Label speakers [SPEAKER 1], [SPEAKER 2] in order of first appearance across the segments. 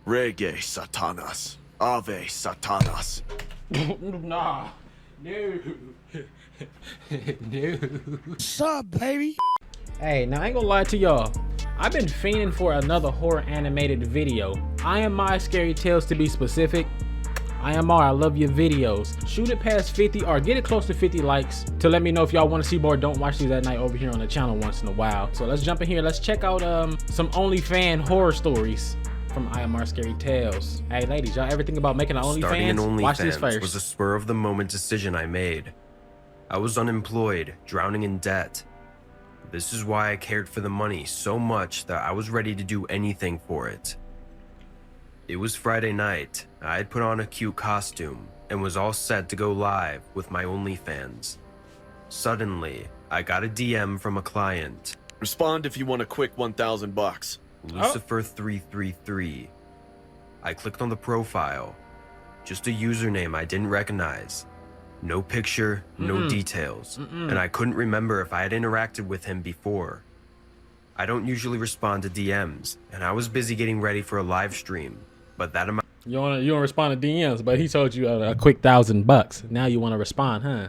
[SPEAKER 1] Reggae Satanas. Ave Satanas.
[SPEAKER 2] Nah. No. No.
[SPEAKER 3] What's up, baby?
[SPEAKER 2] Hey, now I ain't gonna lie to y'all. I've been fiending for another horror animated video. I am my Scary Tales to be specific. I love your videos. Shoot it past 50 or get it close to 50 likes to let me know if y'all want to see more Don't Watch These at Night over here on the channel once in a while. So let's jump in here. Let's check out some OnlyFans horror stories from IMR Scary Tales. Hey ladies, y'all ever think about making an OnlyFans?
[SPEAKER 4] Starting an OnlyFans
[SPEAKER 2] Watch this first.
[SPEAKER 4] was a spur of the moment decision I made. I was unemployed, drowning in debt. This is why I cared for the money so much that I was ready to do anything for it. It was Friday night. I had put on a cute costume and was all set to go live with my OnlyFans. Suddenly, I got a DM from a client.
[SPEAKER 1] Respond if you want a quick 1,000 bucks.
[SPEAKER 4] Lucifer333. I clicked on the profile. Just a username I didn't recognize. No picture, no details, and I couldn't remember if I had interacted with him before. I don't usually respond to DMs, and I was busy getting ready for a live stream, but that amount
[SPEAKER 2] You don't respond to DMs, but he told you a quick $1,000. Now you want to respond, huh?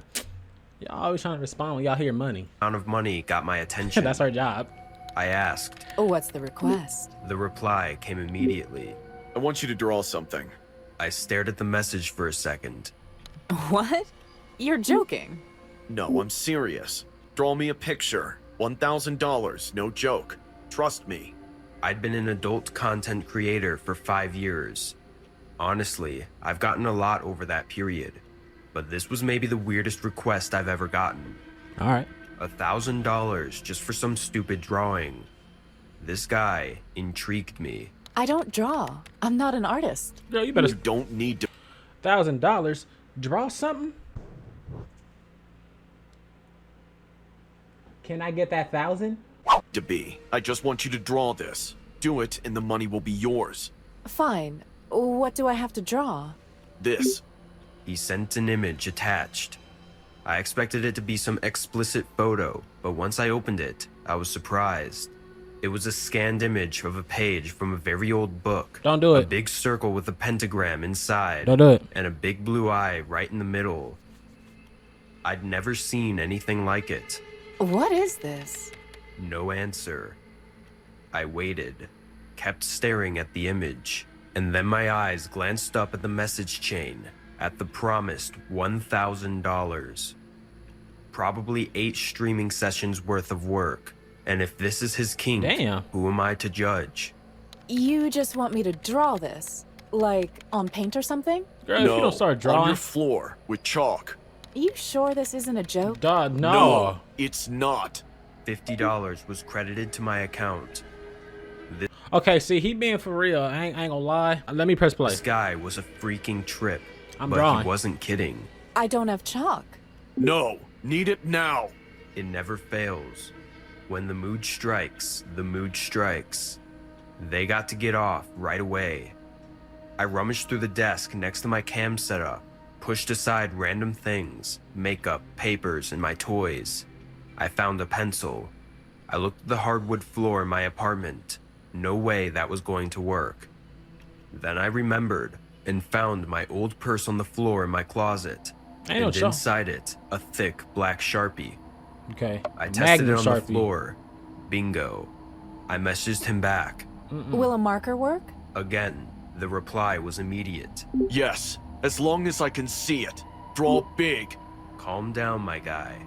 [SPEAKER 2] Y'all always trying to respond when y'all hear money.
[SPEAKER 4] of money got my attention.
[SPEAKER 2] That's our job.
[SPEAKER 4] I asked.
[SPEAKER 5] What's the request?
[SPEAKER 4] The reply came immediately.
[SPEAKER 1] I want you to draw something.
[SPEAKER 4] I stared at the message for a second.
[SPEAKER 5] What? You're joking.
[SPEAKER 1] No, I'm serious. Draw me a picture. $1,000, no joke. Trust me.
[SPEAKER 4] I'd been an adult content creator for 5 years. Honestly, I've gotten a lot over that period, but this was maybe the weirdest request I've ever gotten.
[SPEAKER 2] All right.
[SPEAKER 4] $1,000 just for some stupid drawing. This guy intrigued me.
[SPEAKER 5] I don't draw. I'm not an artist.
[SPEAKER 2] Girl, you better
[SPEAKER 1] You don't need to
[SPEAKER 2] $1,000. Draw something. Can I get that 1,000?
[SPEAKER 1] be. I just want you to draw this. Do it and the money will be yours.
[SPEAKER 5] Fine. What do I have to draw?
[SPEAKER 1] This.
[SPEAKER 4] He sent an image attached. I expected it to be some explicit photo, but once I opened it, I was surprised. It was a scanned image of a page from a very old book.
[SPEAKER 2] Don't do
[SPEAKER 4] A
[SPEAKER 2] it.
[SPEAKER 4] big circle with a pentagram inside.
[SPEAKER 2] Don't do it.
[SPEAKER 4] And a big blue eye right in the middle. I'd never seen anything like it.
[SPEAKER 5] What is this?
[SPEAKER 4] No answer. I waited, kept staring at the image, and then my eyes glanced up at the message chain, at the promised $1,000. Probably 8 streaming sessions worth of work, and if this is his kink,
[SPEAKER 2] Damn.
[SPEAKER 4] who am I to judge?
[SPEAKER 5] You just want me to draw this? Like, on paint or something?
[SPEAKER 2] Girl, if you don't start
[SPEAKER 1] on
[SPEAKER 2] drawing.
[SPEAKER 1] your floor with chalk.
[SPEAKER 5] You sure this isn't a joke?
[SPEAKER 2] Dog, no.
[SPEAKER 1] It's not.
[SPEAKER 4] $50 was credited to my account.
[SPEAKER 2] Okay, see, he being for real. I ain't gonna lie. Let me press play.
[SPEAKER 4] This guy was a freaking trip,
[SPEAKER 2] I'm
[SPEAKER 4] but
[SPEAKER 2] drawing.
[SPEAKER 4] he wasn't kidding.
[SPEAKER 5] I don't have chalk.
[SPEAKER 1] No. Need it now.
[SPEAKER 4] It never fails. When the mood strikes, the mood strikes. They got to get off right away. I rummaged through the desk next to my cam setup, pushed aside random things, makeup, papers, and my toys. I found a pencil. I looked at the hardwood floor in my apartment. No way that was going to work. Then I remembered and found my old purse on the floor in my closet.
[SPEAKER 2] Ain't no
[SPEAKER 4] And
[SPEAKER 2] chalk.
[SPEAKER 4] inside it, a thick black Sharpie.
[SPEAKER 2] Okay.
[SPEAKER 4] I tested it on the
[SPEAKER 2] Sharpie.
[SPEAKER 4] floor. Bingo. I messaged him back.
[SPEAKER 5] Will a marker work?
[SPEAKER 4] Again, the reply was immediate.
[SPEAKER 1] Yes. As long as I can see it. Draw big.
[SPEAKER 4] Calm down, my guy.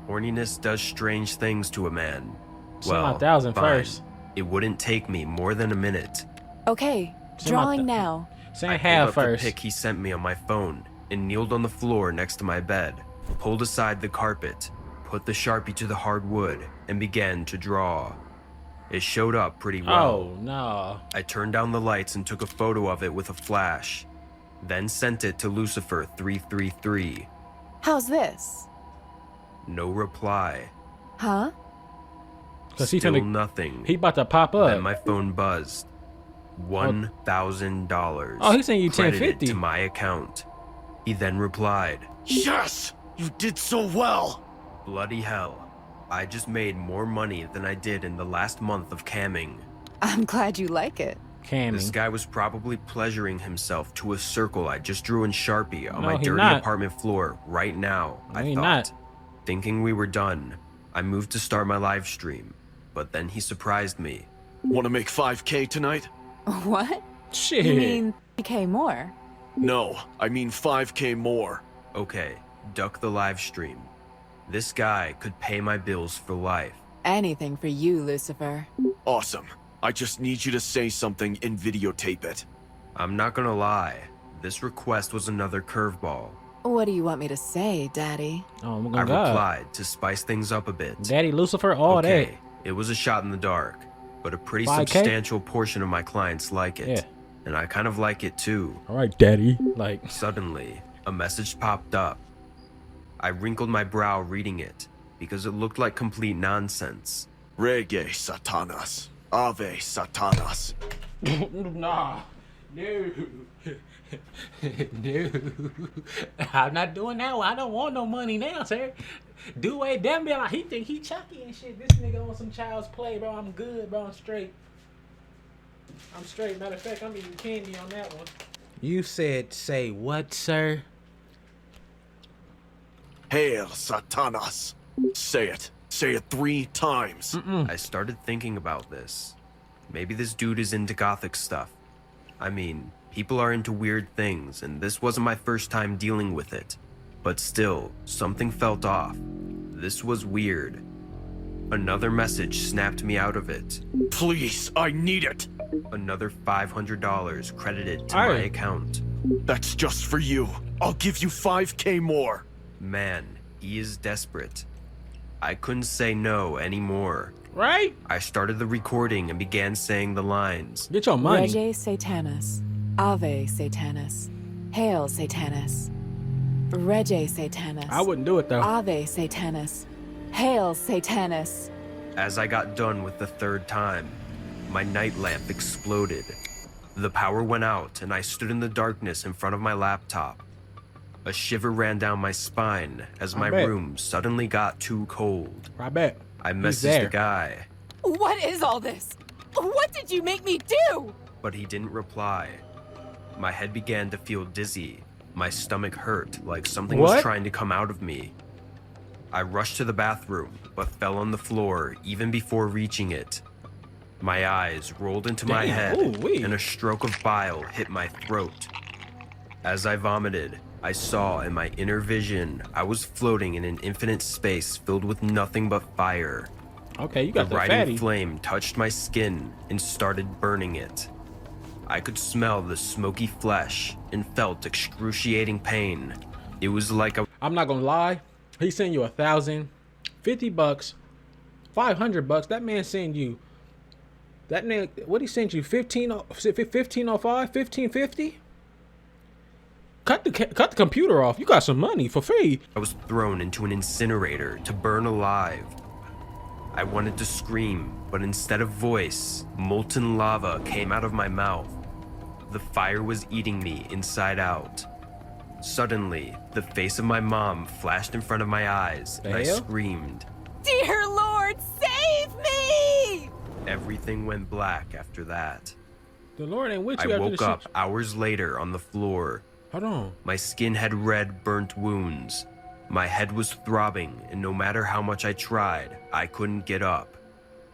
[SPEAKER 4] Horniness does strange things to a man.
[SPEAKER 2] Send my
[SPEAKER 4] Well,
[SPEAKER 2] 1,000
[SPEAKER 4] fine.
[SPEAKER 2] first.
[SPEAKER 4] It wouldn't take me more than a minute.
[SPEAKER 5] Okay,
[SPEAKER 2] Send my
[SPEAKER 5] drawing now.
[SPEAKER 2] Saying
[SPEAKER 4] I
[SPEAKER 2] half
[SPEAKER 4] pulled up
[SPEAKER 2] first.
[SPEAKER 4] the pic he sent me on my phone and kneeled on the floor next to my bed, pulled aside the carpet, put the Sharpie to the hardwood, and began to draw. It showed up pretty well.
[SPEAKER 2] Oh, no.
[SPEAKER 4] I turned down the lights and took a photo of it with a flash, then sent it to Lucifer333.
[SPEAKER 5] How's this?
[SPEAKER 4] No reply.
[SPEAKER 5] Huh?
[SPEAKER 2] Cause he
[SPEAKER 4] Still
[SPEAKER 2] finna,
[SPEAKER 4] nothing.
[SPEAKER 2] he about to pop
[SPEAKER 4] Then
[SPEAKER 2] up.
[SPEAKER 4] my phone buzzed. $1,000.
[SPEAKER 2] Oh, he sent you
[SPEAKER 4] credited
[SPEAKER 2] $10.50.
[SPEAKER 4] to my account. He then replied,
[SPEAKER 1] Yes! You did so well!
[SPEAKER 4] "Bloody hell. I just made more money than I did in the last month of camming."
[SPEAKER 5] I'm glad you like it.
[SPEAKER 4] This
[SPEAKER 2] Camming.
[SPEAKER 4] guy was probably pleasuring himself to a circle I just drew in Sharpie on
[SPEAKER 2] No,
[SPEAKER 4] my
[SPEAKER 2] he
[SPEAKER 4] dirty
[SPEAKER 2] not.
[SPEAKER 4] apartment floor right now,
[SPEAKER 2] No,
[SPEAKER 4] I
[SPEAKER 2] he
[SPEAKER 4] thought.
[SPEAKER 2] not.
[SPEAKER 4] Thinking we were done, I moved to start my live stream, but then he surprised me.
[SPEAKER 1] Want to make 5K tonight?
[SPEAKER 5] What?
[SPEAKER 2] Shit.
[SPEAKER 5] You mean 3K more?
[SPEAKER 1] No, I mean 5K more.
[SPEAKER 4] Okay, duck the live stream. This guy could pay my bills for life.
[SPEAKER 5] Anything for you, Lucifer.
[SPEAKER 1] Awesome. I just need you to say something and videotape it.
[SPEAKER 4] I'm not gonna lie, this request was another curveball.
[SPEAKER 5] What do you want me to say, Daddy?
[SPEAKER 2] Oh my
[SPEAKER 4] I
[SPEAKER 2] God.
[SPEAKER 4] replied to spice things up a bit.
[SPEAKER 2] Daddy Lucifer, all
[SPEAKER 4] Okay, it was a shot in the dark, but a pretty
[SPEAKER 2] 5K?
[SPEAKER 4] substantial portion of my clients like it.
[SPEAKER 2] Yeah.
[SPEAKER 4] And I kind of like it too.
[SPEAKER 2] that. All right, Daddy. Like,
[SPEAKER 4] Suddenly, a message popped up. I wrinkled my brow reading it because it looked like complete nonsense.
[SPEAKER 1] Reggae Satanas. Ave Satanas.
[SPEAKER 2] nah. No. No. I'm not doing that one. I don't want no money now, sir. Do way damn like he think he Chucky and shit. This nigga on some child's play, bro. I'm good, bro. I'm straight. I'm straight. Matter of fact, I'm eating candy on that one. You said say what, sir?
[SPEAKER 1] Hail Satanas. Say it. Say it 3 times.
[SPEAKER 4] I started thinking about this. Maybe this dude is into gothic stuff. I mean, people are into weird things, and this wasn't my first time dealing with it. But still, something felt off. This was weird. Another message snapped me out of it.
[SPEAKER 1] Please, I need it.
[SPEAKER 4] Another $500 credited to my
[SPEAKER 2] Alright.
[SPEAKER 4] account.
[SPEAKER 1] That's just for you. I'll give you 5K more.
[SPEAKER 4] Man, he is desperate. I couldn't say no anymore.
[SPEAKER 2] Right?
[SPEAKER 4] I started the recording and began saying the lines.
[SPEAKER 2] Get your money.
[SPEAKER 5] Rege Satanus. Ave Satanus. Hail Satanus. Rege Satanus.
[SPEAKER 2] I wouldn't do it though.
[SPEAKER 5] Ave Satanus. Hail Satanus.
[SPEAKER 4] As I got done with the 3rd time, my night lamp exploded. The power went out and I stood in the darkness in front of my laptop. A shiver ran down my spine as my
[SPEAKER 2] bet.
[SPEAKER 4] room suddenly got too cold.
[SPEAKER 2] I bet.
[SPEAKER 4] I
[SPEAKER 2] He's
[SPEAKER 4] messaged
[SPEAKER 2] there.
[SPEAKER 4] the guy,
[SPEAKER 5] What is all this? What did you make me do?
[SPEAKER 4] but he didn't reply. My head began to feel dizzy. My stomach hurt like something was
[SPEAKER 2] What?
[SPEAKER 4] trying to come out of me. I rushed to the bathroom, but fell on the floor even before reaching it. My eyes rolled into my
[SPEAKER 2] Damn,
[SPEAKER 4] head,
[SPEAKER 2] ooh-wee.
[SPEAKER 4] and a stroke of bile hit my throat. As I vomited, I saw in my inner vision I was floating in an infinite space filled with nothing but fire.
[SPEAKER 2] Okay, you
[SPEAKER 4] The
[SPEAKER 2] got the
[SPEAKER 4] riding
[SPEAKER 2] fatty.
[SPEAKER 4] flame touched my skin and started burning it. I could smell the smoky flesh and felt excruciating pain. It was like a
[SPEAKER 2] I'm not gonna lie. He sent you $1,000, $50, $500. That man sent you. That man, what he sent you? 1505, 1550. Cut the computer off. You got some money for free.
[SPEAKER 4] I was thrown into an incinerator to burn alive. I wanted to scream, but instead of voice, molten lava came out of my mouth. The fire was eating me inside out. Suddenly, the face of my mom flashed in front of my eyes, and I
[SPEAKER 2] hell?
[SPEAKER 4] screamed.
[SPEAKER 5] Dear Lord, save me!
[SPEAKER 4] Everything went black after that.
[SPEAKER 2] The Lord ain't with
[SPEAKER 4] I
[SPEAKER 2] you after
[SPEAKER 4] woke
[SPEAKER 2] the
[SPEAKER 4] up
[SPEAKER 2] shit.
[SPEAKER 4] hours later on the floor.
[SPEAKER 2] Hold on.
[SPEAKER 4] My skin had red, burnt wounds. My head was throbbing, and no matter how much I tried, I couldn't get up.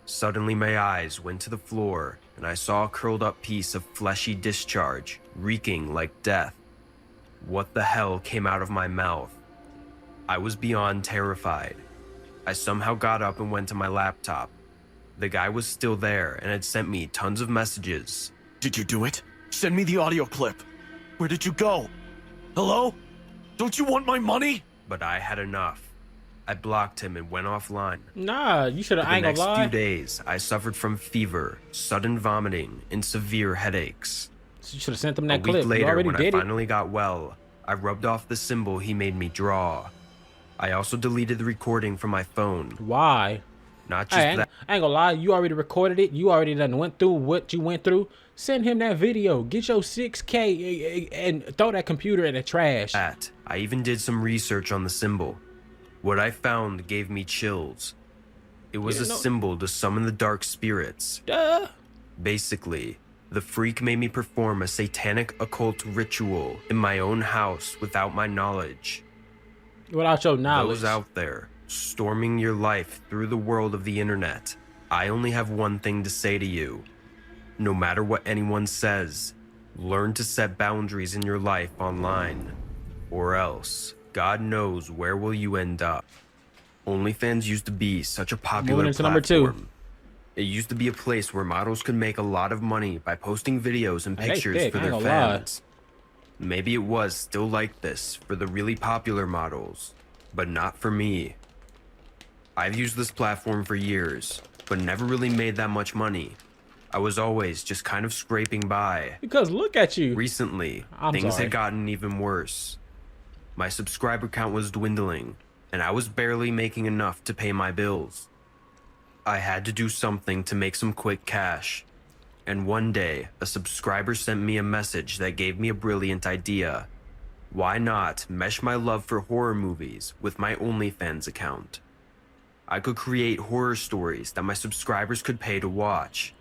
[SPEAKER 4] Suddenly, my eyes went to the floor, and I saw a curled up piece of fleshy discharge, reeking like death. What the hell came out of my mouth? I was beyond terrified. I somehow got up and went to my laptop. The guy was still there and had sent me tons of messages.
[SPEAKER 1] Did you do it? Send me the audio clip. Where did you go? Hello? Don't you want my money?
[SPEAKER 4] But I had enough. I blocked him and went offline.
[SPEAKER 2] Nah, you should have.
[SPEAKER 4] For
[SPEAKER 2] I
[SPEAKER 4] the
[SPEAKER 2] ain't
[SPEAKER 4] next
[SPEAKER 2] gonna lie.
[SPEAKER 4] few days, I suffered from fever, sudden vomiting, and severe headaches.
[SPEAKER 2] You should have sent them
[SPEAKER 4] A
[SPEAKER 2] that
[SPEAKER 4] week
[SPEAKER 2] clip. You
[SPEAKER 4] later,
[SPEAKER 2] already
[SPEAKER 4] when I
[SPEAKER 2] did it.
[SPEAKER 4] finally got well, I rubbed off the symbol he made me draw. I also deleted the recording from my phone.
[SPEAKER 2] Why?
[SPEAKER 4] Not just
[SPEAKER 2] Hey,
[SPEAKER 4] that.
[SPEAKER 2] I ain't gonna lie. You already recorded it. You already done went through what you went through. Send him that video. Get your 6K and throw that computer in the trash.
[SPEAKER 4] I even did some research on the symbol. What I found gave me chills. It was
[SPEAKER 2] Yeah,
[SPEAKER 4] a
[SPEAKER 2] no-
[SPEAKER 4] symbol to summon the dark spirits.
[SPEAKER 2] Duh.
[SPEAKER 4] Basically, The freak made me perform a satanic occult ritual in my own house without my knowledge.
[SPEAKER 2] Without your knowledge.
[SPEAKER 4] Those out there, storming your life through the world of the internet, I only have one thing to say to you. No matter what anyone says, learn to set boundaries in your life online. Or else, God knows where will you end up. Onlyfans used to be such a popular
[SPEAKER 2] Moving into
[SPEAKER 4] platform.
[SPEAKER 2] number 2.
[SPEAKER 4] It used to be a place where models could make a lot of money by posting videos and
[SPEAKER 2] Hey, they
[SPEAKER 4] pictures
[SPEAKER 2] thick,
[SPEAKER 4] for
[SPEAKER 2] I ain't
[SPEAKER 4] their
[SPEAKER 2] gonna lie.
[SPEAKER 4] fans. Maybe it was still like this for the really popular models, but not for me. I've used this platform for years, but never really made that much money. I was always just kind of scraping by.
[SPEAKER 2] Because look at you.
[SPEAKER 4] Recently,
[SPEAKER 2] I'm
[SPEAKER 4] things
[SPEAKER 2] sorry.
[SPEAKER 4] had gotten even worse. My subscriber count was dwindling, and I was barely making enough to pay my bills. I had to do something to make some quick cash. And one day, a subscriber sent me a message that gave me a brilliant idea. Why not mesh my love for horror movies with my OnlyFans account? I could create horror stories that my subscribers could pay to watch.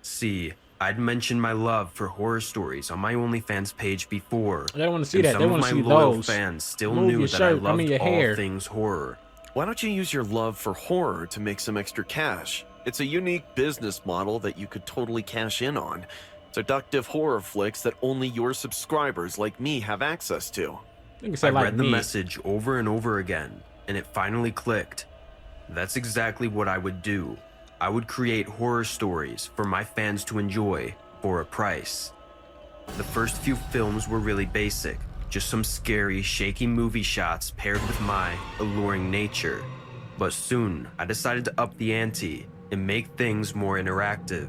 [SPEAKER 4] See, I'd mentioned my love for horror stories on my OnlyFans page before.
[SPEAKER 2] They don't want to see
[SPEAKER 4] and
[SPEAKER 2] that. They
[SPEAKER 4] some
[SPEAKER 2] want
[SPEAKER 4] of
[SPEAKER 2] to
[SPEAKER 4] my
[SPEAKER 2] see
[SPEAKER 4] loyal
[SPEAKER 2] those.
[SPEAKER 4] fans still
[SPEAKER 2] Move
[SPEAKER 4] knew
[SPEAKER 2] your
[SPEAKER 4] that I
[SPEAKER 2] shirt, I mean
[SPEAKER 4] loved
[SPEAKER 2] your
[SPEAKER 4] all
[SPEAKER 2] hair.
[SPEAKER 4] things horror.
[SPEAKER 1] Why don't you use your love for horror to make some extra cash? It's a unique business model that you could totally cash in on. Seductive horror flicks that only your subscribers like me have access to.
[SPEAKER 2] Nigga
[SPEAKER 4] I
[SPEAKER 2] said like
[SPEAKER 4] read the
[SPEAKER 2] me.
[SPEAKER 4] message over and over again, and it finally clicked. That's exactly what I would do. I would create horror stories for my fans to enjoy for a price. The first few films were really basic, just some scary, shaky movie shots paired with my alluring nature. But soon, I decided to up the ante and make things more interactive.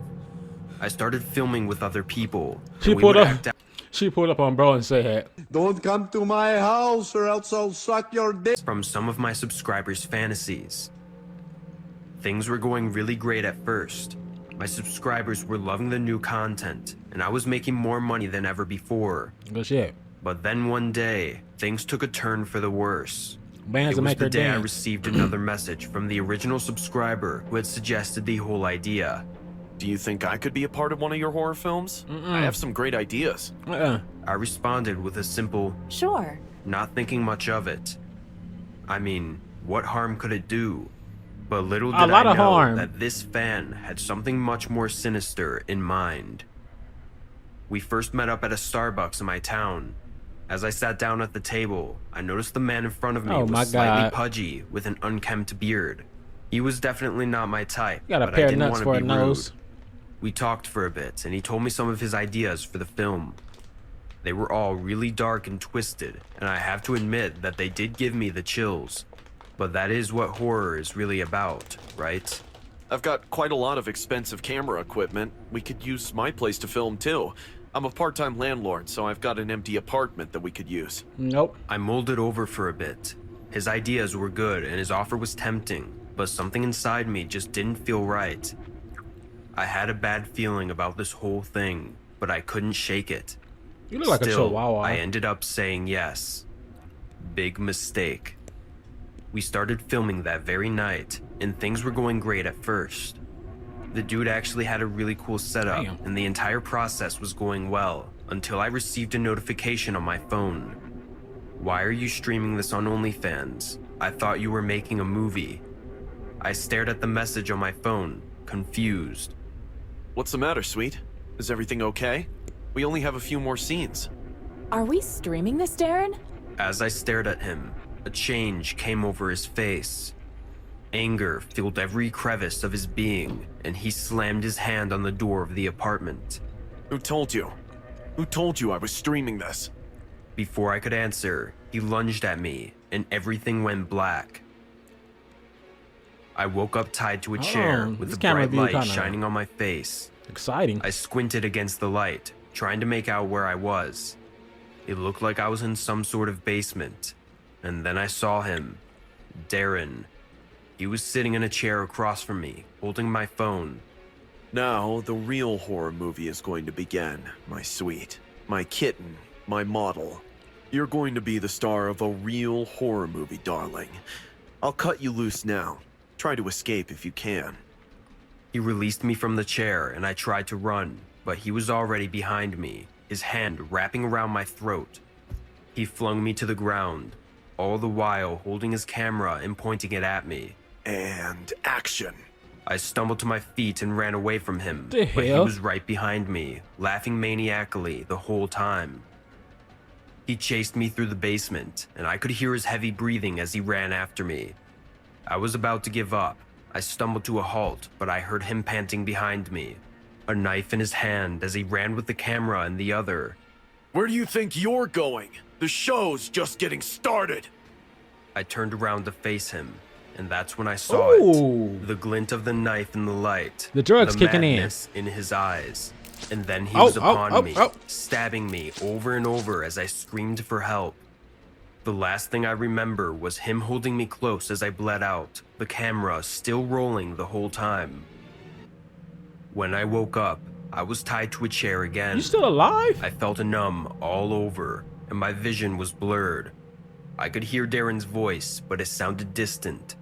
[SPEAKER 4] I started filming with other people.
[SPEAKER 2] She
[SPEAKER 4] and we
[SPEAKER 2] pulled
[SPEAKER 4] would
[SPEAKER 2] up.
[SPEAKER 4] act out
[SPEAKER 2] She pulled up on bro and said,
[SPEAKER 3] Don't come to my house or else I'll suck your dick.
[SPEAKER 4] from some of my subscribers' fantasies. Things were going really great at first. My subscribers were loving the new content, and I was making more money than ever before.
[SPEAKER 2] "Good shit."
[SPEAKER 4] But then one day, things took a turn for the worse.
[SPEAKER 2] Bands
[SPEAKER 4] It
[SPEAKER 2] to
[SPEAKER 4] was
[SPEAKER 2] make
[SPEAKER 4] the
[SPEAKER 2] her
[SPEAKER 4] day I
[SPEAKER 2] dance.
[SPEAKER 4] received another message from the original subscriber who had suggested the whole idea.
[SPEAKER 1] Do you think I could be a part of one of your horror films? I have some great ideas.
[SPEAKER 4] I responded with a simple,
[SPEAKER 5] Sure.
[SPEAKER 4] not thinking much of it. I mean, what harm could it do? But little
[SPEAKER 2] A
[SPEAKER 4] did
[SPEAKER 2] lot
[SPEAKER 4] I
[SPEAKER 2] of
[SPEAKER 4] know
[SPEAKER 2] harm.
[SPEAKER 4] that this fan had something much more sinister in mind. We first met up at a Starbucks in my town. As I sat down at the table, I noticed the man in front of me
[SPEAKER 2] Oh my
[SPEAKER 4] was slightly
[SPEAKER 2] God.
[SPEAKER 4] pudgy with an unkempt beard. He was definitely not my type,
[SPEAKER 2] Got a
[SPEAKER 4] but I
[SPEAKER 2] pair of
[SPEAKER 4] didn't
[SPEAKER 2] nuts
[SPEAKER 4] want
[SPEAKER 2] for
[SPEAKER 4] to
[SPEAKER 2] a
[SPEAKER 4] be
[SPEAKER 2] nose.
[SPEAKER 4] rude. We talked for a bit, and he told me some of his ideas for the film. They were all really dark and twisted, and I have to admit that they did give me the chills. But that is what horror is really about, right?
[SPEAKER 1] I've got quite a lot of expensive camera equipment. We could use my place to film too. I'm a part-time landlord, so I've got an empty apartment that we could use.
[SPEAKER 2] Nope.
[SPEAKER 4] I mulled it over for a bit. His ideas were good and his offer was tempting, but something inside me just didn't feel right. I had a bad feeling about this whole thing, but I couldn't shake it.
[SPEAKER 2] You look like a
[SPEAKER 4] Still,
[SPEAKER 2] chihuahua.
[SPEAKER 4] I ended up saying yes. Big mistake. We started filming that very night, and things were going great at first. The dude actually had a really cool setup,
[SPEAKER 2] Damn.
[SPEAKER 4] and the entire process was going well, until I received a notification on my phone. Why are you streaming this on OnlyFans? I thought you were making a movie. I stared at the message on my phone, confused.
[SPEAKER 1] What's the matter, sweet? Is everything okay? We only have a few more scenes.
[SPEAKER 5] Are we streaming this, Darren?
[SPEAKER 4] As I stared at him, a change came over his face. Anger filled every crevice of his being, and he slammed his hand on the door of the apartment.
[SPEAKER 1] Who told you? Who told you I was streaming this?
[SPEAKER 4] Before I could answer, he lunged at me, and everything went black. I woke up tied to a chair with
[SPEAKER 2] this
[SPEAKER 4] the
[SPEAKER 2] camera
[SPEAKER 4] bright
[SPEAKER 2] view
[SPEAKER 4] light
[SPEAKER 2] kinda
[SPEAKER 4] shining on my face.
[SPEAKER 2] Exciting.
[SPEAKER 4] I squinted against the light, trying to make out where I was. It looked like I was in some sort of basement. And then I saw him. Darren. He was sitting in a chair across from me, holding my phone.
[SPEAKER 1] Now, the real horror movie is going to begin, my sweet. My kitten, my model. You're going to be the star of a real horror movie, darling. I'll cut you loose now. Try to escape if you can.
[SPEAKER 4] He released me from the chair, and I tried to run, but he was already behind me, his hand wrapping around my throat. He flung me to the ground, all the while holding his camera and pointing it at me.
[SPEAKER 1] And action.
[SPEAKER 4] I stumbled to my feet and ran away from him,
[SPEAKER 2] The
[SPEAKER 4] but he
[SPEAKER 2] hell?
[SPEAKER 4] was right behind me, laughing maniacally the whole time. He chased me through the basement, and I could hear his heavy breathing as he ran after me. I was about to give up. I stumbled to a halt, but I heard him panting behind me, a knife in his hand as he ran with the camera in the other.
[SPEAKER 1] Where do you think you're going? The show's just getting started.
[SPEAKER 4] I turned around to face him, and that's when I saw
[SPEAKER 2] Ooh.
[SPEAKER 4] it. The glint of the knife in the light.
[SPEAKER 2] The drugs kicking in.
[SPEAKER 4] madness in his eyes. And then he
[SPEAKER 2] Oh,
[SPEAKER 4] was
[SPEAKER 2] oh,
[SPEAKER 4] upon
[SPEAKER 2] oh,
[SPEAKER 4] me,
[SPEAKER 2] oh.
[SPEAKER 4] stabbing me over and over as I screamed for help. The last thing I remember was him holding me close as I bled out, the camera still rolling the whole time. When I woke up, I was tied to a chair again.
[SPEAKER 2] You still alive?
[SPEAKER 4] I felt numb all over, and my vision was blurred. I could hear Darren's voice, but it sounded distant.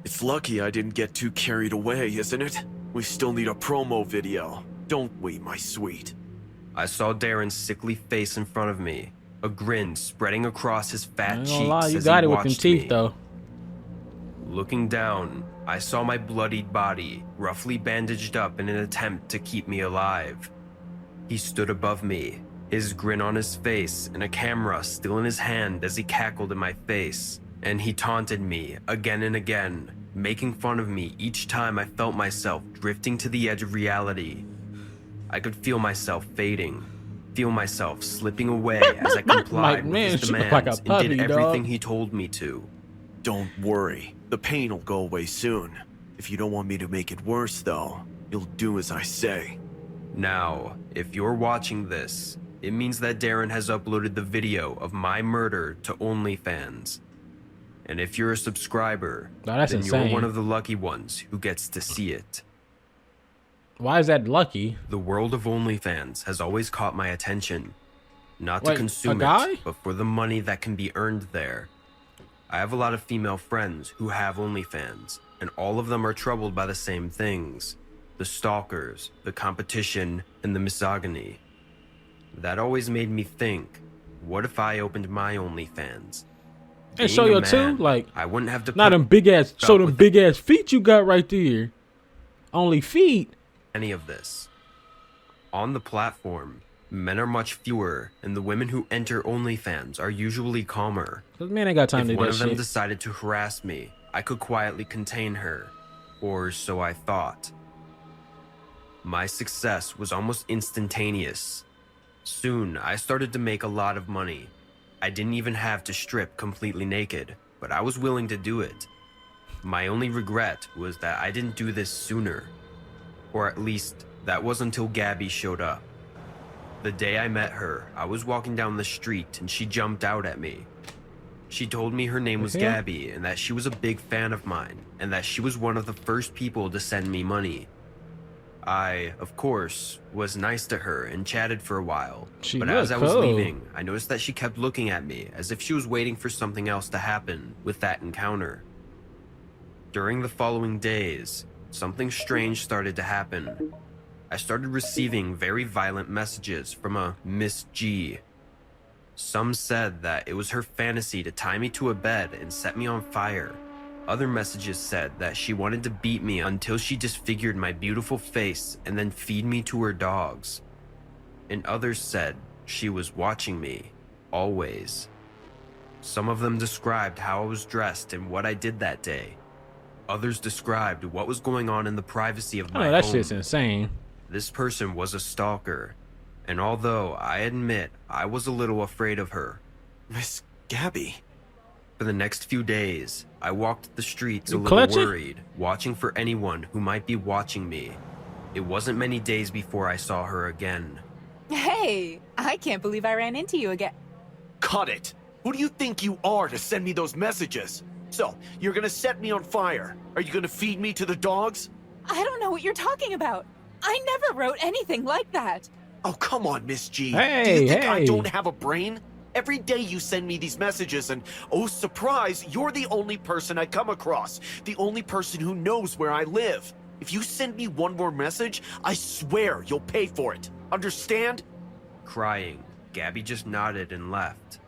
[SPEAKER 1] It's lucky I didn't get too carried away, isn't it? We still need a promo video, don't we, my sweet?
[SPEAKER 4] I saw Darren's sickly face in front of me, a grin spreading across his
[SPEAKER 2] I
[SPEAKER 4] fat
[SPEAKER 2] ain't
[SPEAKER 4] cheeks
[SPEAKER 2] gonna lie, you
[SPEAKER 4] as
[SPEAKER 2] got
[SPEAKER 4] he
[SPEAKER 2] it with them
[SPEAKER 4] watched
[SPEAKER 2] teeth
[SPEAKER 4] me.
[SPEAKER 2] though.
[SPEAKER 4] Looking down, I saw my bloodied body, roughly bandaged up in an attempt to keep me alive. He stood above me, his grin on his face and a camera still in his hand as he cackled in my face, and he taunted me again and again, making fun of me each time I felt myself drifting to the edge of reality. I could feel myself fading, feel myself slipping away as I complied
[SPEAKER 2] man,
[SPEAKER 4] with his
[SPEAKER 2] she look like a
[SPEAKER 4] demands
[SPEAKER 2] puppy,
[SPEAKER 4] and did
[SPEAKER 2] dog.
[SPEAKER 4] everything he told me to.
[SPEAKER 1] Don't worry, the pain will go away soon. If you don't want me to make it worse, though, you'll do as I say.
[SPEAKER 4] Now, if you're watching this, it means that Darren has uploaded the video of my murder to Onlyfans. And if you're a subscriber,
[SPEAKER 2] Now, that's
[SPEAKER 4] then
[SPEAKER 2] insane.
[SPEAKER 4] you're one of the lucky ones who gets to see it.
[SPEAKER 2] Why is that lucky?
[SPEAKER 4] The world of Onlyfans has always caught my attention. Not
[SPEAKER 2] Wait,
[SPEAKER 4] to consume
[SPEAKER 2] a guy?
[SPEAKER 4] it, but for the money that can be earned there. I have a lot of female friends who have Onlyfans, and all of them are troubled by the same things. The stalkers, the competition, and the misogyny. That always made me think, what if I opened my Onlyfans?
[SPEAKER 2] And show
[SPEAKER 4] Being a
[SPEAKER 2] your two,
[SPEAKER 4] man,
[SPEAKER 2] like,
[SPEAKER 4] I wouldn't have to
[SPEAKER 2] not
[SPEAKER 4] put
[SPEAKER 2] them big ass. Show
[SPEAKER 4] up
[SPEAKER 2] them
[SPEAKER 4] with
[SPEAKER 2] big ass feet you got right there. Only feet.
[SPEAKER 4] any of this. On the platform, men are much fewer, and the women who enter OnlyFans are usually calmer.
[SPEAKER 2] Cause man ain't got time
[SPEAKER 4] If
[SPEAKER 2] to do
[SPEAKER 4] one
[SPEAKER 2] that
[SPEAKER 4] of them
[SPEAKER 2] shit.
[SPEAKER 4] decided to harass me, I could quietly contain her, or so I thought. My success was almost instantaneous. Soon, I started to make a lot of money. I didn't even have to strip completely naked, but I was willing to do it. My only regret was that I didn't do this sooner. Or at least, that was until Gabby showed up. The day I met her, I was walking down the street and she jumped out at me. She told me her name was
[SPEAKER 2] Okay.
[SPEAKER 4] Gabby and that she was a big fan of mine and that she was one of the first people to send me money. I, of course, was nice to her and chatted for a while,
[SPEAKER 2] She
[SPEAKER 4] but as I
[SPEAKER 2] looked
[SPEAKER 4] was
[SPEAKER 2] cool.
[SPEAKER 4] leaving, I noticed that she kept looking at me as if she was waiting for something else to happen with that encounter. During the following days, something strange started to happen. I started receiving very violent messages from a Miss G. Some said that it was her fantasy to tie me to a bed and set me on fire. Other messages said that she wanted to beat me until she disfigured my beautiful face and then feed me to her dogs. And others said she was watching me, always. Some of them described how I was dressed and what I did that day. Others described what was going on in the privacy of my
[SPEAKER 2] Oh, that
[SPEAKER 4] home.
[SPEAKER 2] shit's insane.
[SPEAKER 4] This person was a stalker, and although I admit I was a little afraid of her,
[SPEAKER 1] Miss Gabby?
[SPEAKER 4] for the next few days, I walked the streets a
[SPEAKER 2] You
[SPEAKER 4] little
[SPEAKER 2] clutch it?
[SPEAKER 4] worried, watching for anyone who might be watching me. It wasn't many days before I saw her again.
[SPEAKER 5] Hey, I can't believe I ran into you again.
[SPEAKER 1] Cut it! Who do you think you are to send me those messages? So, you're gonna set me on fire? Are you gonna feed me to the dogs?
[SPEAKER 5] I don't know what you're talking about. I never wrote anything like that.
[SPEAKER 1] Oh, come on, Miss G.
[SPEAKER 2] Hey,
[SPEAKER 1] do you think I
[SPEAKER 2] hey.
[SPEAKER 1] don't have a brain? Every day you send me these messages and, oh surprise, you're the only person I come across. The only person who knows where I live. If you send me one more message, I swear you'll pay for it. Understand?
[SPEAKER 4] Crying, Gabby just nodded and left.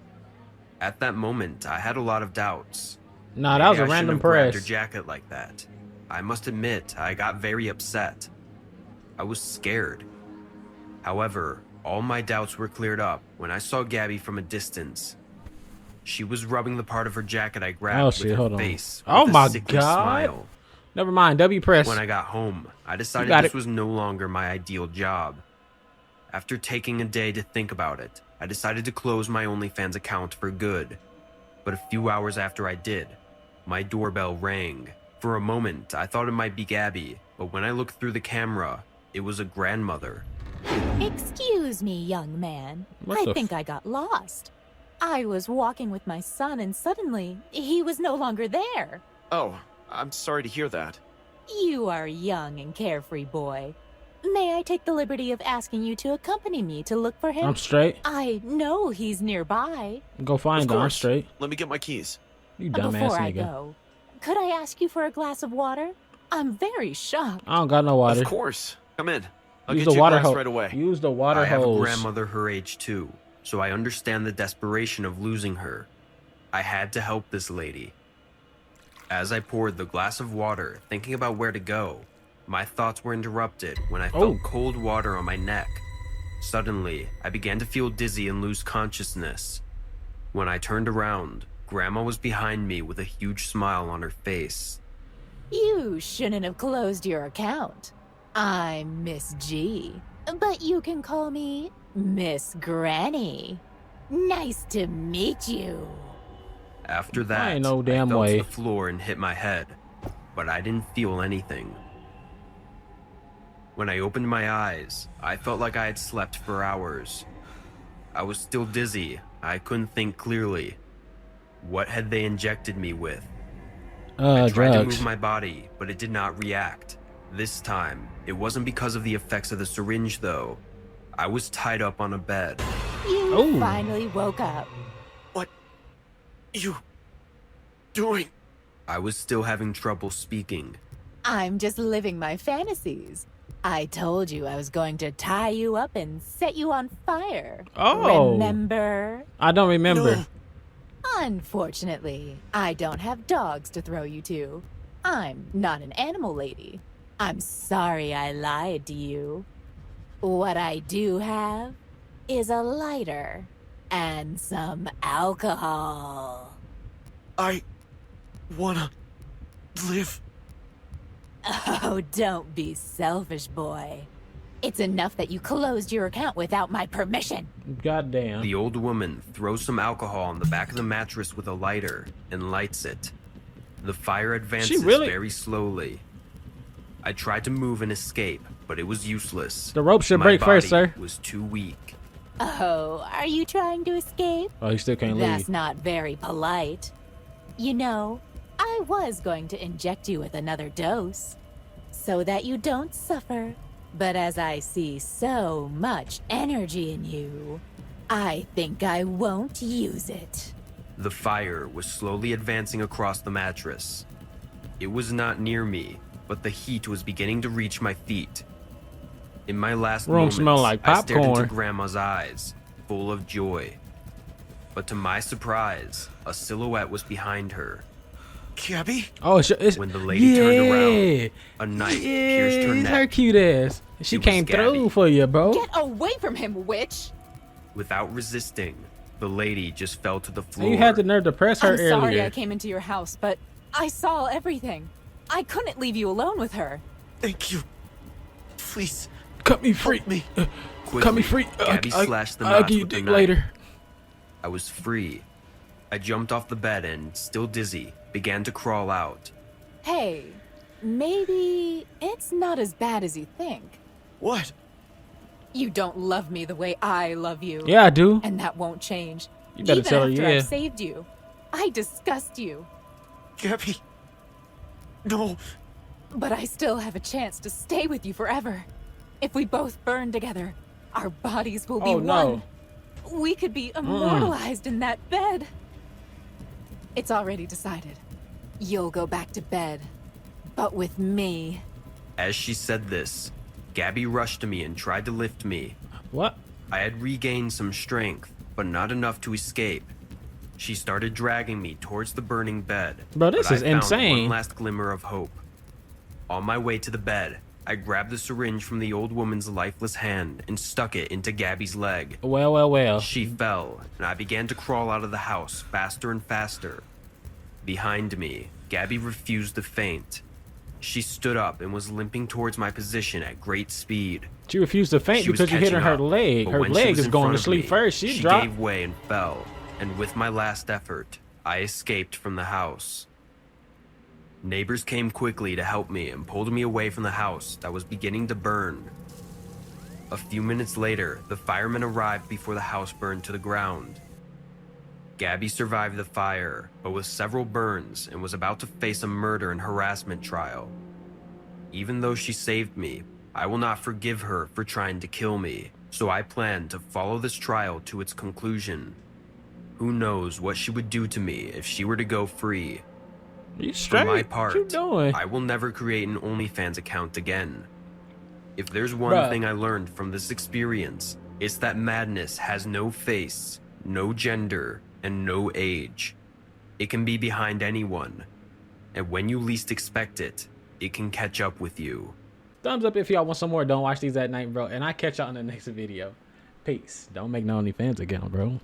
[SPEAKER 4] At that moment, I had a lot of doubts.
[SPEAKER 2] Nah, that was
[SPEAKER 4] Maybe
[SPEAKER 2] a
[SPEAKER 4] I shouldn't
[SPEAKER 2] random
[SPEAKER 4] have grabbed her
[SPEAKER 2] press.
[SPEAKER 4] jacket like that. I must admit, I got very upset. I was scared. However, all my doubts were cleared up when I saw Gabby from a distance. She was rubbing the part of her jacket I grabbed
[SPEAKER 2] Oh
[SPEAKER 4] with
[SPEAKER 2] shit,
[SPEAKER 4] her
[SPEAKER 2] hold on.
[SPEAKER 4] face
[SPEAKER 2] Oh
[SPEAKER 4] with a
[SPEAKER 2] my
[SPEAKER 4] sickly
[SPEAKER 2] god.
[SPEAKER 4] smile.
[SPEAKER 2] Never mind, W press.
[SPEAKER 4] When I got home, I decided
[SPEAKER 2] got
[SPEAKER 4] this
[SPEAKER 2] it.
[SPEAKER 4] was no longer my ideal job. After taking a day to think about it, I decided to close my OnlyFans account for good. But a few hours after I did, my doorbell rang. For a moment, I thought it might be Gabby, but when I looked through the camera, it was a grandmother.
[SPEAKER 5] Excuse me, young man.
[SPEAKER 2] What
[SPEAKER 5] I
[SPEAKER 2] the
[SPEAKER 5] think I got lost. I was walking with my son and suddenly he was no longer there.
[SPEAKER 1] Oh, I'm sorry to hear that.
[SPEAKER 5] You are a young and carefree boy. May I take the liberty of asking you to accompany me to look for him?
[SPEAKER 2] I'm straight.
[SPEAKER 5] I know he's nearby.
[SPEAKER 2] Go find
[SPEAKER 1] Of
[SPEAKER 2] her. I'm
[SPEAKER 1] course.
[SPEAKER 2] straight.
[SPEAKER 1] Let me get my keys.
[SPEAKER 2] You dumbass
[SPEAKER 5] Before I
[SPEAKER 2] nigga.
[SPEAKER 5] go, could I ask you for a glass of water? I'm very shocked.
[SPEAKER 2] I don't got no water.
[SPEAKER 1] Of course. Come in. I'll
[SPEAKER 2] Use
[SPEAKER 1] get
[SPEAKER 2] the
[SPEAKER 1] you a
[SPEAKER 2] water
[SPEAKER 1] glass
[SPEAKER 2] hose
[SPEAKER 1] right away.
[SPEAKER 2] Use the water
[SPEAKER 4] I have a
[SPEAKER 2] hose.
[SPEAKER 4] grandmother her age too, so I understand the desperation of losing her. I had to help this lady. As I poured the glass of water, thinking about where to go, my thoughts were interrupted when I felt
[SPEAKER 2] Oh.
[SPEAKER 4] cold water on my neck. Suddenly, I began to feel dizzy and lose consciousness. When I turned around, Grandma was behind me with a huge smile on her face.
[SPEAKER 5] You shouldn't have closed your account. I'm Miss G, but you can call me Miss Granny. Nice to meet you.
[SPEAKER 4] After that,
[SPEAKER 2] ain't no damn
[SPEAKER 4] I fell
[SPEAKER 2] way.
[SPEAKER 4] to the floor and hit my head, but I didn't feel anything. When I opened my eyes, I felt like I had slept for hours. I was still dizzy. I couldn't think clearly. What had they injected me with? I tried to
[SPEAKER 2] Drugs.
[SPEAKER 4] move my body, but it did not react. This time, it wasn't because of the effects of the syringe, though. I was tied up on a bed.
[SPEAKER 5] You
[SPEAKER 2] Oh.
[SPEAKER 5] finally woke up.
[SPEAKER 1] What you doing?
[SPEAKER 4] I was still having trouble speaking.
[SPEAKER 5] I'm just living my fantasies. I told you I was going to tie you up and set you on fire.
[SPEAKER 2] Oh.
[SPEAKER 5] Remember?
[SPEAKER 2] I don't remember.
[SPEAKER 1] No.
[SPEAKER 5] Unfortunately, I don't have dogs to throw you to. I'm not an animal lady. I'm sorry I lied to you. What I do have is a lighter and some alcohol.
[SPEAKER 1] I wanna live.
[SPEAKER 5] Oh, don't be selfish, boy. It's enough that you closed your account without my permission.
[SPEAKER 2] Goddamn.
[SPEAKER 4] The old woman throws some alcohol on the back of the mattress with a lighter and lights it. The fire advances
[SPEAKER 2] really-
[SPEAKER 4] very slowly. I tried to move and escape, but it was useless.
[SPEAKER 2] The rope should
[SPEAKER 4] My
[SPEAKER 2] break first,
[SPEAKER 4] body
[SPEAKER 2] sir.
[SPEAKER 4] was too weak.
[SPEAKER 5] Oh, are you trying to escape?
[SPEAKER 2] Oh, he still can't
[SPEAKER 5] That's
[SPEAKER 2] leave.
[SPEAKER 5] not very polite. You know, I was going to inject you with another dose so that you don't suffer. But as I see so much energy in you, I think I won't use it.
[SPEAKER 4] The fire was slowly advancing across the mattress. It was not near me, but the heat was beginning to reach my feet. In my last
[SPEAKER 2] Room
[SPEAKER 4] moments,
[SPEAKER 2] smell like
[SPEAKER 4] I stared into
[SPEAKER 2] popcorn.
[SPEAKER 4] Grandma's eyes, full of joy. But to my surprise, a silhouette was behind her.
[SPEAKER 1] Gabby?
[SPEAKER 2] Oh, it's
[SPEAKER 4] When the lady turned around, a knife pierced her
[SPEAKER 2] Her
[SPEAKER 4] neck.
[SPEAKER 2] cute ass. She
[SPEAKER 4] It was
[SPEAKER 2] came through
[SPEAKER 4] Gabby.
[SPEAKER 2] for you, bro.
[SPEAKER 5] Get away from him, witch!
[SPEAKER 4] Without resisting, the lady just fell to the
[SPEAKER 2] And
[SPEAKER 4] floor.
[SPEAKER 2] you had the nerve to press her
[SPEAKER 5] I'm sorry
[SPEAKER 2] earlier.
[SPEAKER 5] I came into your house, but I saw everything. I couldn't leave you alone with her.
[SPEAKER 1] Thank you. Please,
[SPEAKER 2] Cut me free.
[SPEAKER 1] help me.
[SPEAKER 2] Cut me
[SPEAKER 4] Quickly,
[SPEAKER 2] free.
[SPEAKER 4] Gabby slashed the
[SPEAKER 2] I'll
[SPEAKER 4] knots
[SPEAKER 2] give you
[SPEAKER 4] with the
[SPEAKER 2] dick
[SPEAKER 4] knife.
[SPEAKER 2] later.
[SPEAKER 4] I was free. I jumped off the bed and, still dizzy, began to crawl out.
[SPEAKER 5] Hey, maybe it's not as bad as you think.
[SPEAKER 1] What?
[SPEAKER 5] You don't love me the way I love you.
[SPEAKER 2] Yeah, I do.
[SPEAKER 5] And that won't change.
[SPEAKER 2] You better
[SPEAKER 5] Even
[SPEAKER 2] tell her,
[SPEAKER 5] after
[SPEAKER 2] yeah.
[SPEAKER 5] I've saved you. I disgust you.
[SPEAKER 1] Gabby. No.
[SPEAKER 5] But I still have a chance to stay with you forever. If we both burn together, our bodies will be
[SPEAKER 2] Oh, no.
[SPEAKER 5] one. We could be immortalized in that bed. It's already decided. You'll go back to bed. But with me.
[SPEAKER 4] As she said this, Gabby rushed to me and tried to lift me,
[SPEAKER 2] What?
[SPEAKER 4] I had regained some strength, but not enough to escape. She started dragging me towards the burning bed.
[SPEAKER 2] Bro, this
[SPEAKER 4] but
[SPEAKER 2] is
[SPEAKER 4] I found
[SPEAKER 2] insane.
[SPEAKER 4] one last glimmer of hope. On my way to the bed, I grabbed the syringe from the old woman's lifeless hand and stuck it into Gabby's leg.
[SPEAKER 2] Well, well, well.
[SPEAKER 4] She fell, and I began to crawl out of the house faster and faster. Behind me, Gabby refused to faint. She stood up and was limping towards my position at great speed.
[SPEAKER 2] She refused to faint
[SPEAKER 4] She was
[SPEAKER 2] because you hit her
[SPEAKER 4] catching up,
[SPEAKER 2] leg.
[SPEAKER 4] but
[SPEAKER 2] Her
[SPEAKER 4] when she
[SPEAKER 2] leg
[SPEAKER 4] was
[SPEAKER 2] is
[SPEAKER 4] in
[SPEAKER 2] going
[SPEAKER 4] front
[SPEAKER 2] to
[SPEAKER 4] of
[SPEAKER 2] sleep
[SPEAKER 4] me,
[SPEAKER 2] first. She
[SPEAKER 4] she
[SPEAKER 2] dropped.
[SPEAKER 4] gave way and fell, and with my last effort, I escaped from the house. Neighbors came quickly to help me and pulled me away from the house that was beginning to burn. A few minutes later, the firemen arrived before the house burned to the ground. Gabby survived the fire, but with several burns, and was about to face a murder and harassment trial. Even though she saved me, I will not forgive her for trying to kill me, so I plan to follow this trial to its conclusion. Who knows what she would do to me if she were to go free.
[SPEAKER 2] You
[SPEAKER 4] For
[SPEAKER 2] straight?
[SPEAKER 4] my part,
[SPEAKER 2] What you doing?
[SPEAKER 4] I will never create an Onlyfans account again. If there's one
[SPEAKER 2] Bruh.
[SPEAKER 4] thing I learned from this experience, it's that madness has no face, no gender, and no age. It can be behind anyone, and when you least expect it, it can catch up with you.
[SPEAKER 2] Thumbs up if y'all want some more. Don't watch these at night, bro. And I catch y'all in the next video. Peace. Don't make no OnlyFans again, bro.